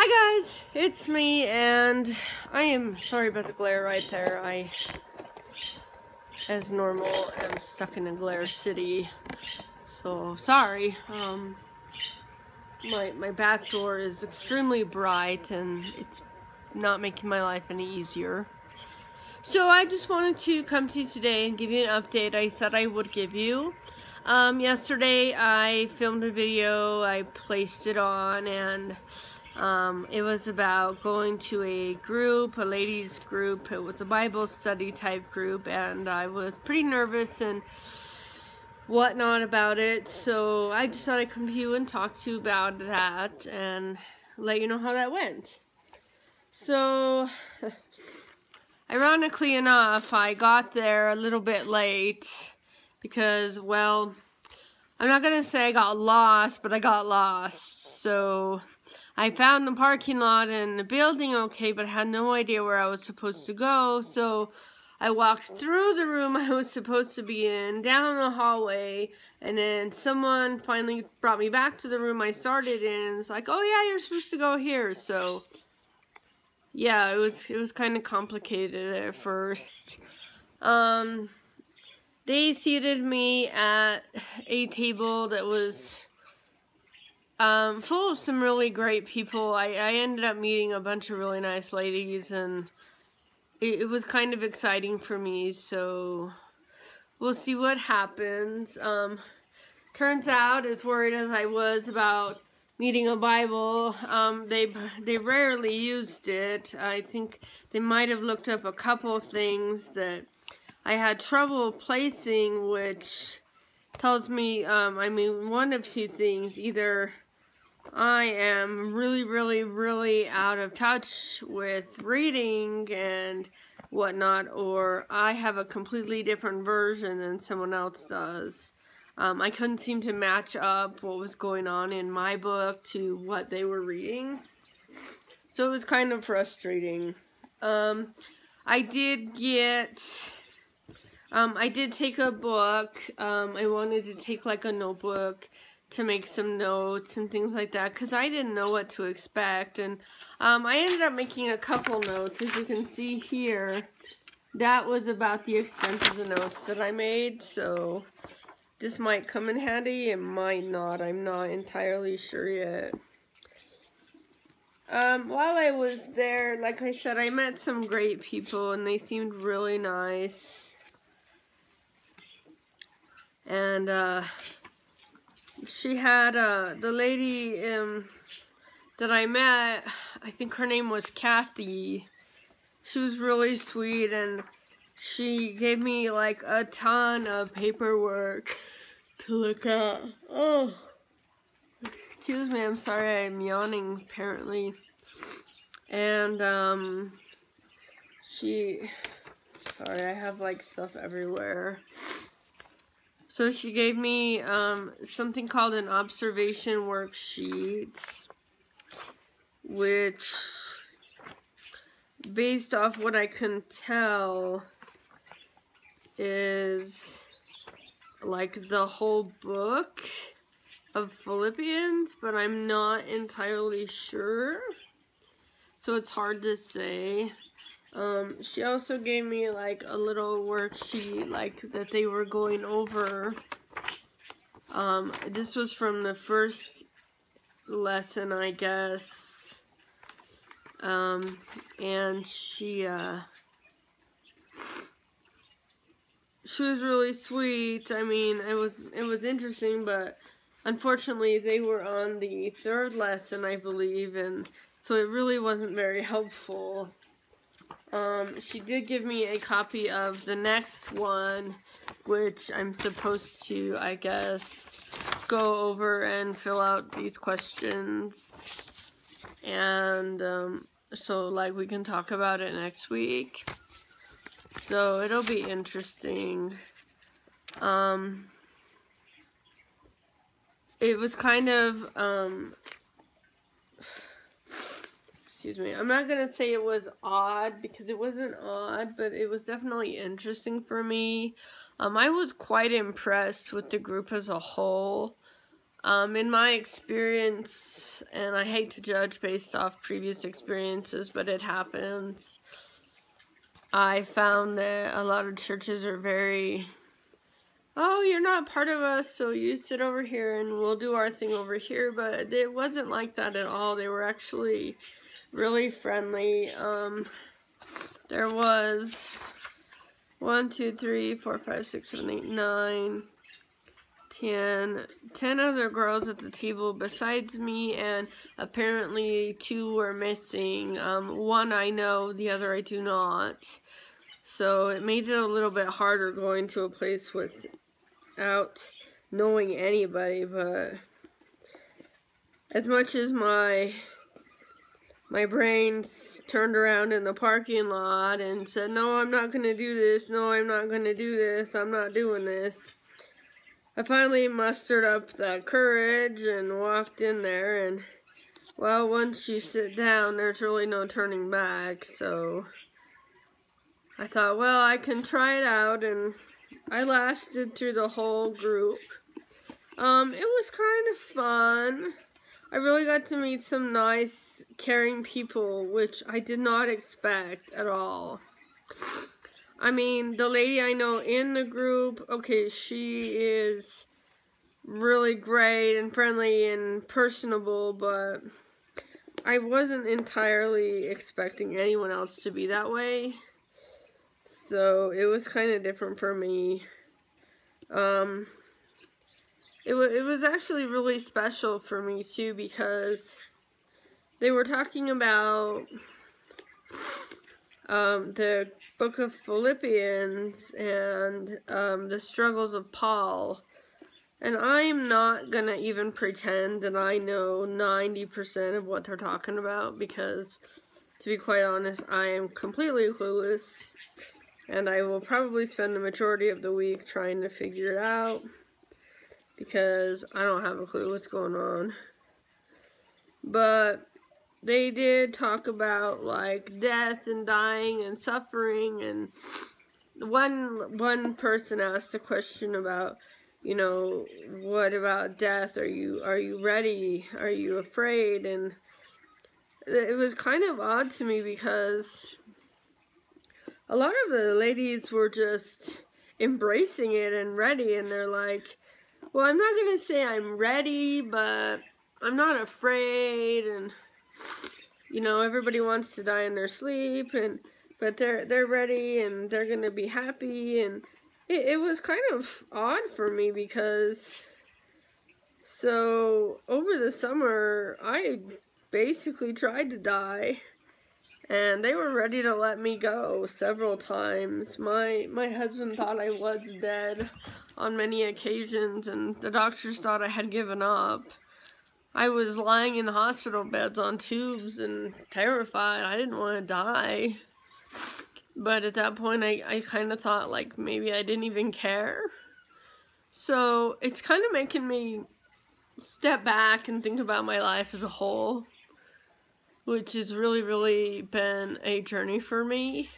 Hi guys, it's me, and I am sorry about the glare right there. I, as normal, am stuck in a glare city, so sorry. My back door is extremely bright, and it's not making my life any easier. So I just wanted to come to you today and give you an update I said I would give you. Yesterday I filmed a video, I placed it on, and it was about going to a group, a ladies group. It was a Bible study type group, and I was pretty nervous and whatnot about it, so I just thought I'd come to you and talk to you about that and let you know how that went. So, ironically enough, I got there a little bit late because, well, I'm not gonna say I got lost, but I got lost. So I found the parking lot and the building okay, but I had no idea where I was supposed to go. So I walked through the room I was supposed to be in, down the hallway, and then someone finally brought me back to the room I started in, and it's like, oh yeah, you're supposed to go here. So yeah, it was kind of complicated at first. They seated me at a table that was full of some really great people. I ended up meeting a bunch of really nice ladies, and it was kind of exciting for me, so we'll see what happens. Turns out, as worried as I was about needing a Bible, they rarely used it. I think they might have looked up a couple things that I had trouble placing, which tells me, I mean, one of two things. Either I am really out of touch with reading and whatnot, or I have a completely different version than someone else does. I couldn't seem to match up what was going on in my book to what they were reading, so it was kind of frustrating. I did take a book. I wanted to take like a notebook to make some notes and things like that, because I didn't know what to expect, and I ended up making a couple notes. As you can see here, that was about the extent of the notes that I made, so this might come in handy, it might not, I'm not entirely sure yet. While I was there, like I said, I met some great people, and they seemed really nice. And, she had, the lady, that I met, I think her name was Kathy. She was really sweet, and she gave me, like, a ton of paperwork to look at. Oh, excuse me, I'm sorry, I'm yawning, apparently. And, sorry, I have, like, stuff everywhere. So she gave me something called an observation worksheet, which, based off what I can tell, is like the whole book of Philippians, but I'm not entirely sure, so it's hard to say. She also gave me like a little worksheet like that they were going over. This was from the first lesson, I guess. And she was really sweet. I mean, it was interesting, but unfortunately they were on the third lesson, I believe, and so it really wasn't very helpful. She did give me a copy of the next one, which I'm supposed to, I guess, go over and fill out these questions. And, so, like, we can talk about it next week. So, it'll be interesting. It was kind of, excuse me, I'm not gonna say it was odd, because it wasn't odd, but it was definitely interesting for me. I was quite impressed with the group as a whole. In my experience, and I hate to judge based off previous experiences, but it happens, I found that a lot of churches are very, oh, you're not part of us, so you sit over here and we'll do our thing over here, but it wasn't like that at all. They were actually really friendly. There was 1, 2, 3, 4, 5, 6, 7, 8, 9, 10 other girls at the table besides me, and apparently 2 were missing. One I know, the other I do not. So it made it a little bit harder going to a place without knowing anybody, but as much as my brain turned around in the parking lot and said, no, I'm not going to do this, no, I'm not going to do this, I'm not doing this, I finally mustered up the courage and walked in there, and, well, once you sit down, there's really no turning back, so I thought, well, I can try it out, and I lasted through the whole group. It was kind of fun. I really got to meet some nice, caring people, which I did not expect at all. I mean, the lady I know in the group, okay, she is really great and friendly and personable, but I wasn't entirely expecting anyone else to be that way. So it was kind of different for me. It was actually really special for me too, because they were talking about the book of Philippians and the struggles of Paul. And I'm not gonna even pretend that I know 90% of what they're talking about, because to be quite honest, I am completely clueless. And I will probably spend the majority of the week trying to figure it out, because I don't have a clue what's going on. But they did talk about, like, death and dying and suffering, and one person asked a question about, you know, what about death? Are you ready? Are you afraid? And it was kind of odd to me, because a lot of the ladies were just embracing it and ready, and they're like, well, I'm not going to say I'm ready, but I'm not afraid, and, you know, everybody wants to die in their sleep, but they're ready, and they're going to be happy, and it was kind of odd for me, because, so, over the summer, I basically tried to die, and they were ready to let me go several times. My husband thought I was dead on many occasions, and the doctors thought I had given up. I was lying in the hospital beds on tubes and terrified. I didn't want to die. But at that point, I kind of thought, like, maybe I didn't even care. So it's kind of making me step back and think about my life as a whole, which has really, really been a journey for me.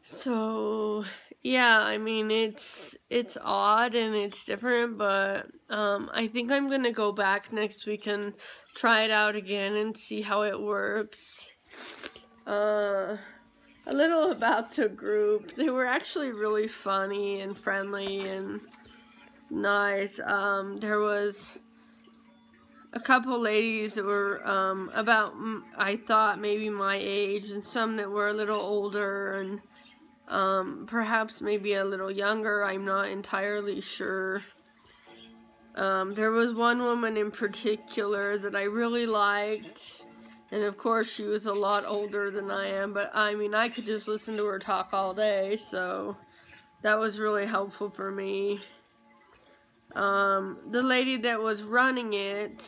So, yeah, I mean, it's odd and it's different, but I think I'm going to go back next week and try it out again and see how it works. A little about the group. They were actually really funny and friendly and nice. There was a couple ladies that were about, I thought, maybe my age, and some that were a little older, and perhaps maybe a little younger. I'm not entirely sure. There was one woman in particular that I really liked, and of course she was a lot older than I am, but I mean, I could just listen to her talk all day, so that was really helpful for me. The lady that was running it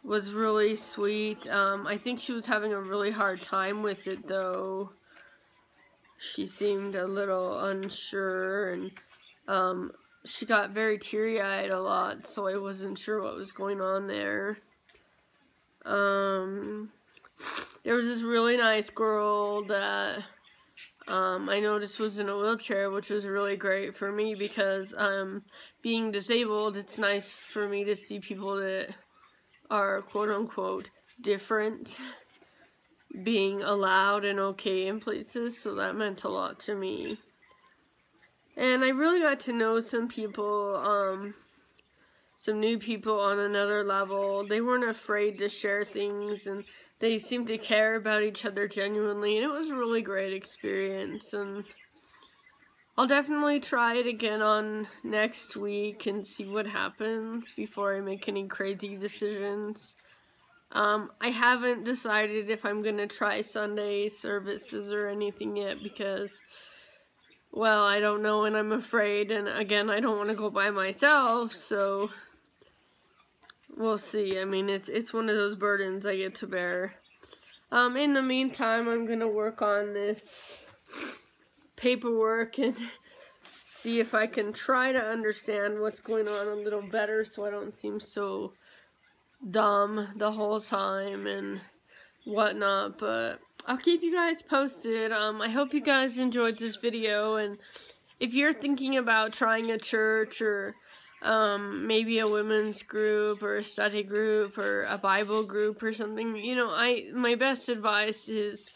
was really sweet. I think she was having a really hard time with it, though. She seemed a little unsure, and she got very teary-eyed a lot, so I wasn't sure what was going on there. There was this really nice girl that I noticed was in a wheelchair, which was really great for me because being disabled, it's nice for me to see people that are quote-unquote different being allowed and okay in places, so that meant a lot to me. And I really got to know some people, some new people on another level. They weren't afraid to share things, and they seemed to care about each other genuinely, and it was a really great experience. And I'll definitely try it again on next week and see what happens before I make any crazy decisions. I haven't decided if I'm gonna try Sunday services or anything yet because, well, I don't know, and I'm afraid, and again, I don't want to go by myself, so we'll see. I mean, it's one of those burdens I get to bear. In the meantime, I'm gonna work on this paperwork and see if I can try to understand what's going on a little better so I don't seem so dumb the whole time and whatnot, but I'll keep you guys posted. I hope you guys enjoyed this video, and if you're thinking about trying a church or maybe a women's group or a study group or a Bible group or something, you know, my best advice is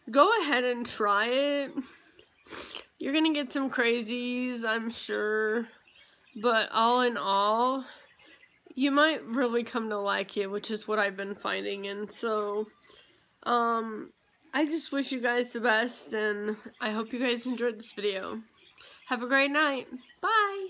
go ahead and try it. You're gonna get some crazies, I'm sure, but all in all, you might really come to like it, which is what I've been finding. And so, I just wish you guys the best, and I hope you guys enjoyed this video. Have a great night. Bye!